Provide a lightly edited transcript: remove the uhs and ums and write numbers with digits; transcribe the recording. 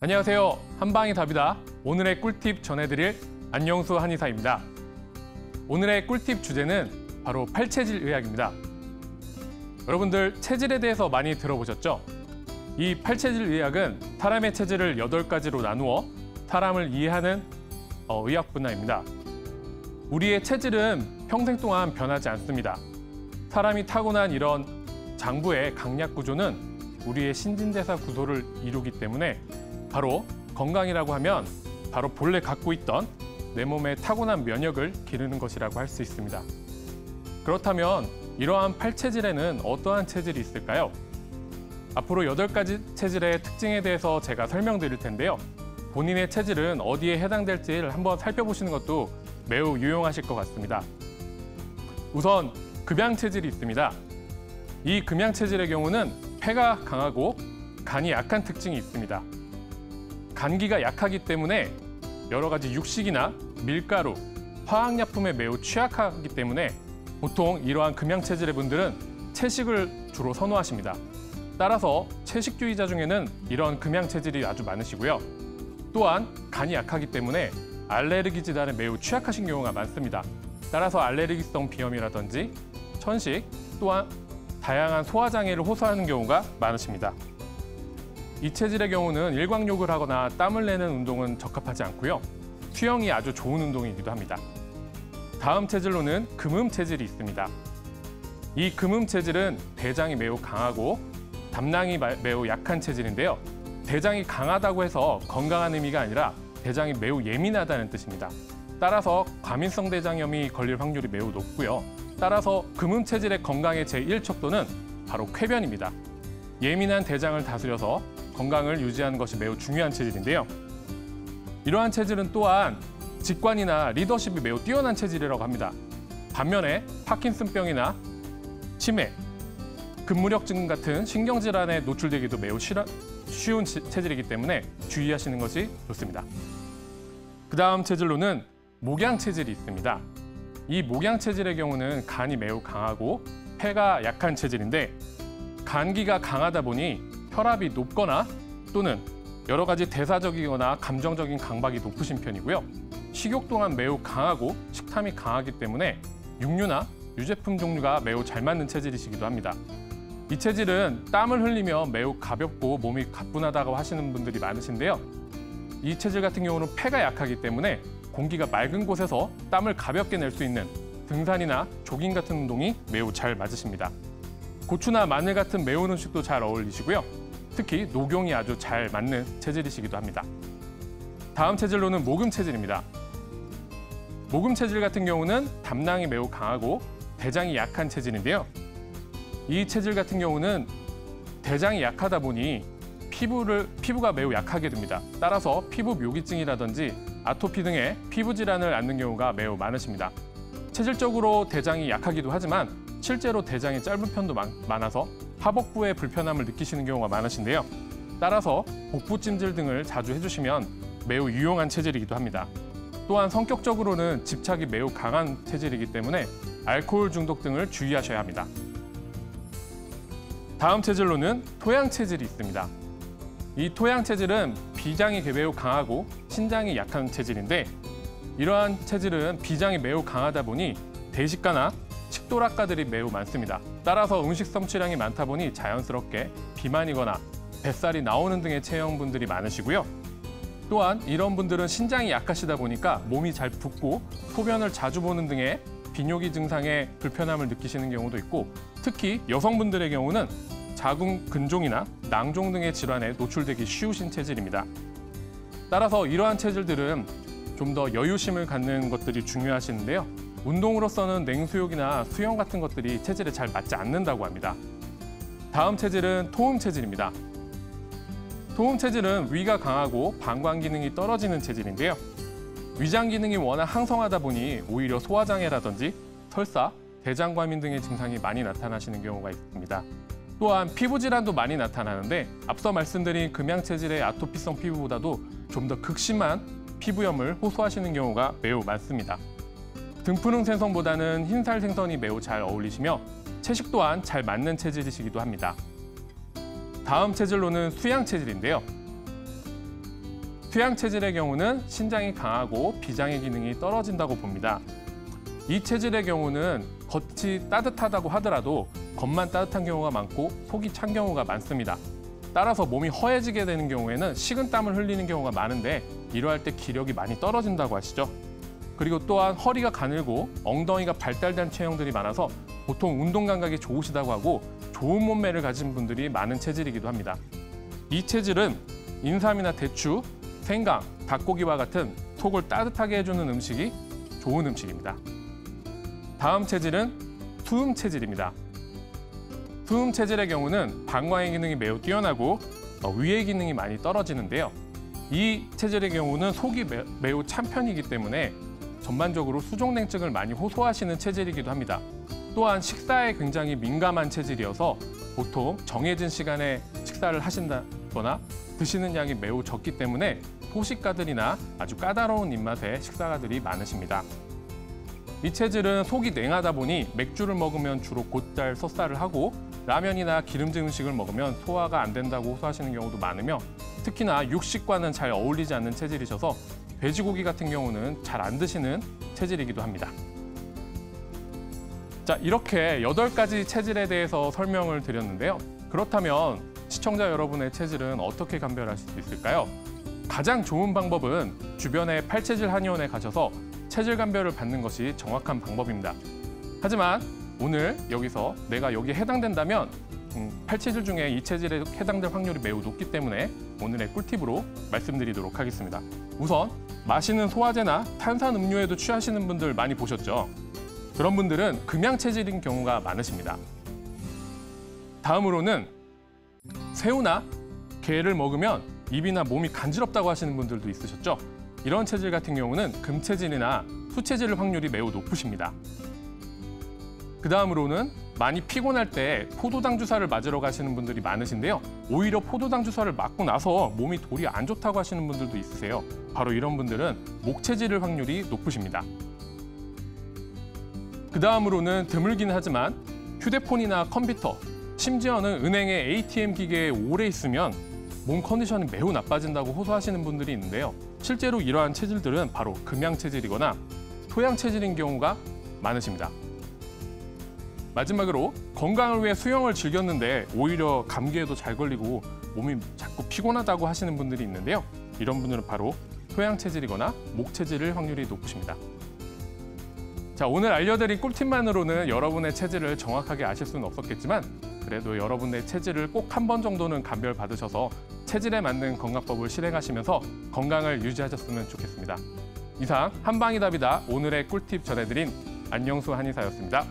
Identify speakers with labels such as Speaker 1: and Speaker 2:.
Speaker 1: 안녕하세요. 한방이 답이다. 오늘의 꿀팁 전해드릴 안영수 한의사입니다. 오늘의 꿀팁 주제는 바로 팔체질 의학입니다. 여러분들 체질에 대해서 많이 들어보셨죠? 이 팔체질 의학은 사람의 체질을 8가지로 나누어 사람을 이해하는 의학 분야입니다. 우리의 체질은 평생 동안 변하지 않습니다. 사람이 타고난 이런 장부의 강약 구조는 우리의 신진대사 구조를 이루기 때문에 바로 건강이라고 하면 바로 본래 갖고 있던 내 몸의 타고난 면역을 기르는 것이라고 할 수 있습니다. 그렇다면 이러한 팔체질에는 어떠한 체질이 있을까요? 앞으로 8가지 체질의 특징에 대해서 제가 설명드릴 텐데요. 본인의 체질은 어디에 해당될지를 한번 살펴보시는 것도 매우 유용하실 것 같습니다. 우선 금양체질이 있습니다. 이 금양체질의 경우는 폐가 강하고 간이 약한 특징이 있습니다. 간기가 약하기 때문에 여러 가지 육식이나 밀가루, 화학약품에 매우 취약하기 때문에 보통 이러한 금양체질의 분들은 채식을 주로 선호하십니다. 따라서 채식주의자 중에는 이런 금양체질이 아주 많으시고요. 또한 간이 약하기 때문에 알레르기 질환에 매우 취약하신 경우가 많습니다. 따라서 알레르기성 비염이라든지 천식, 또한 다양한 소화장애를 호소하는 경우가 많으십니다. 이 체질의 경우는 일광욕을 하거나 땀을 내는 운동은 적합하지 않고요. 수영이 아주 좋은 운동이기도 합니다. 다음 체질로는 금음 체질이 있습니다. 이 금음 체질은 대장이 매우 강하고 담낭이 매우 약한 체질인데요. 대장이 강하다고 해서 건강한 의미가 아니라 대장이 매우 예민하다는 뜻입니다. 따라서 과민성 대장염이 걸릴 확률이 매우 높고요. 따라서 금음 체질의 건강의 제1척도는 바로 쾌변입니다. 예민한 대장을 다스려서 건강을 유지하는 것이 매우 중요한 체질인데요. 이러한 체질은 또한 직관이나 리더십이 매우 뛰어난 체질이라고 합니다. 반면에 파킨슨병이나 치매, 근무력증 같은 신경질환에 노출되기도 매우 쉬운 체질이기 때문에 주의하시는 것이 좋습니다. 그 다음 체질로는 목양 체질이 있습니다. 이 목양 체질의 경우는 간이 매우 강하고 폐가 약한 체질인데 간기가 강하다 보니 혈압이 높거나 또는 여러 가지 대사적이거나 감정적인 강박이 높으신 편이고요. 식욕 또한 매우 강하고 식탐이 강하기 때문에 육류나 유제품 종류가 매우 잘 맞는 체질이시기도 합니다. 이 체질은 땀을 흘리며 매우 가볍고 몸이 가뿐하다고 하시는 분들이 많으신데요. 이 체질 같은 경우는 폐가 약하기 때문에 공기가 맑은 곳에서 땀을 가볍게 낼 수 있는 등산이나 조깅 같은 운동이 매우 잘 맞으십니다. 고추나 마늘 같은 매운 음식도 잘 어울리시고요. 특히 녹용이 아주 잘 맞는 체질이시기도 합니다. 다음 체질로는 모금 체질입니다. 모금 체질 같은 경우는 담낭이 매우 강하고 대장이 약한 체질인데요. 이 체질 같은 경우는 대장이 약하다 보니 피부가 매우 약하게 됩니다. 따라서 피부 묘기증이라든지 아토피 등의 피부 질환을 앓는 경우가 매우 많으십니다. 체질적으로 대장이 약하기도 하지만 실제로 대장이 짧은 편도 많아서 하복부에 불편함을 느끼시는 경우가 많으신데요. 따라서 복부 찜질 등을 자주 해주시면 매우 유용한 체질이기도 합니다. 또한 성격적으로는 집착이 매우 강한 체질이기 때문에 알코올 중독 등을 주의하셔야 합니다. 다음 체질로는 토양 체질이 있습니다. 이 토양 체질은 비장이 매우 강하고 신장이 약한 체질인데 이러한 체질은 비장이 매우 강하다 보니 대식가나 식도락가들이 매우 많습니다. 따라서 음식 섭취량이 많다 보니 자연스럽게 비만이거나 뱃살이 나오는 등의 체형분들이 많으시고요. 또한 이런 분들은 신장이 약하시다 보니까 몸이 잘 붓고 소변을 자주 보는 등의 비뇨기 증상에 불편함을 느끼시는 경우도 있고 특히 여성분들의 경우는 자궁 근종이나 낭종 등의 질환에 노출되기 쉬우신 체질입니다. 따라서 이러한 체질들은 좀 더 여유심을 갖는 것들이 중요하시는데요. 운동으로서는 냉수욕이나 수영 같은 것들이 체질에 잘 맞지 않는다고 합니다. 다음 체질은 토음 체질입니다. 토음 체질은 위가 강하고 방광 기능이 떨어지는 체질인데요. 위장 기능이 워낙 항성하다 보니 오히려 소화장애라든지 설사, 대장과민 등의 증상이 많이 나타나시는 경우가 있습니다. 또한 피부 질환도 많이 나타나는데 앞서 말씀드린 금양 체질의 아토피성 피부보다도 좀 더 극심한 피부염을 호소하시는 경우가 매우 많습니다. 등푸른 생선보다는 흰살 생선이 매우 잘 어울리시며 채식 또한 잘 맞는 체질이시기도 합니다. 다음 체질로는 수양 체질인데요. 토양 체질의 경우는 신장이 강하고 비장의 기능이 떨어진다고 봅니다. 이 체질의 경우는 겉이 따뜻하다고 하더라도 겉만 따뜻한 경우가 많고 속이 찬 경우가 많습니다. 따라서 몸이 허해지게 되는 경우에는 식은땀을 흘리는 경우가 많은데 이러할 때 기력이 많이 떨어진다고 하시죠. 그리고 또한 허리가 가늘고 엉덩이가 발달된 체형들이 많아서 보통 운동 감각이 좋으시다고 하고 좋은 몸매를 가진 분들이 많은 체질이기도 합니다. 이 체질은 인삼이나 대추, 생강, 닭고기와 같은 속을 따뜻하게 해주는 음식이 좋은 음식입니다. 다음 체질은 수음 체질입니다. 수음 체질의 경우는 방광의 기능이 매우 뛰어나고 위의 기능이 많이 떨어지는데요. 이 체질의 경우는 속이 매우 찬 편이기 때문에 전반적으로 수족냉증을 많이 호소하시는 체질이기도 합니다. 또한 식사에 굉장히 민감한 체질이어서 보통 정해진 시간에 식사를 하신다거나 드시는 양이 매우 적기 때문에 소식가들이나 아주 까다로운 입맛의 식사가들이 많으십니다. 이 체질은 속이 냉하다 보니 맥주를 먹으면 주로 곧잘 설사를 하고 라면이나 기름진 음식을 먹으면 소화가 안 된다고 호소하시는 경우도 많으며 특히나 육식과는 잘 어울리지 않는 체질이셔서 돼지고기 같은 경우는 잘 안 드시는 체질이기도 합니다. 자, 이렇게 8가지 체질에 대해서 설명을 드렸는데요. 그렇다면 시청자 여러분의 체질은 어떻게 감별하실 수 있을까요? 가장 좋은 방법은 주변의 팔체질 한의원에 가셔서 체질 감별을 받는 것이 정확한 방법입니다. 하지만 오늘 여기서 내가 여기에 해당된다면 8체질 중에 이 체질에 해당될 확률이 매우 높기 때문에 오늘의 꿀팁으로 말씀드리도록 하겠습니다. 우선 마시는 소화제나 탄산음료에도 취하시는 분들 많이 보셨죠? 그런 분들은 금양 체질인 경우가 많으십니다. 다음으로는 새우나 게를 먹으면 입이나 몸이 간지럽다고 하시는 분들도 있으셨죠? 이런 체질 같은 경우는 금체질이나 수체질 확률이 매우 높으십니다. 그 다음으로는 많이 피곤할 때 포도당 주사를 맞으러 가시는 분들이 많으신데요. 오히려 포도당 주사를 맞고 나서 몸이 도리 안 좋다고 하시는 분들도 있으세요. 바로 이런 분들은 목체질 확률이 높으십니다. 그 다음으로는 드물긴 하지만 휴대폰이나 컴퓨터, 심지어는 은행의 ATM 기계에 오래 있으면 몸 컨디션이 매우 나빠진다고 호소하시는 분들이 있는데요. 실제로 이러한 체질들은 바로 금양 체질이거나 토양 체질인 경우가 많으십니다. 마지막으로 건강을 위해 수영을 즐겼는데 오히려 감기에도 잘 걸리고 몸이 자꾸 피곤하다고 하시는 분들이 있는데요. 이런 분들은 바로 토양 체질이거나 목 체질일 확률이 높으십니다. 자, 오늘 알려드린 꿀팁만으로는 여러분의 체질을 정확하게 아실 수는 없었겠지만 그래도 여러분의 체질을 꼭 한 번 정도는 감별 받으셔서 체질에 맞는 건강법을 실행하시면서 건강을 유지하셨으면 좋겠습니다. 이상 한방이답이다 오늘의 꿀팁 전해드린 안녕수 한의사였습니다.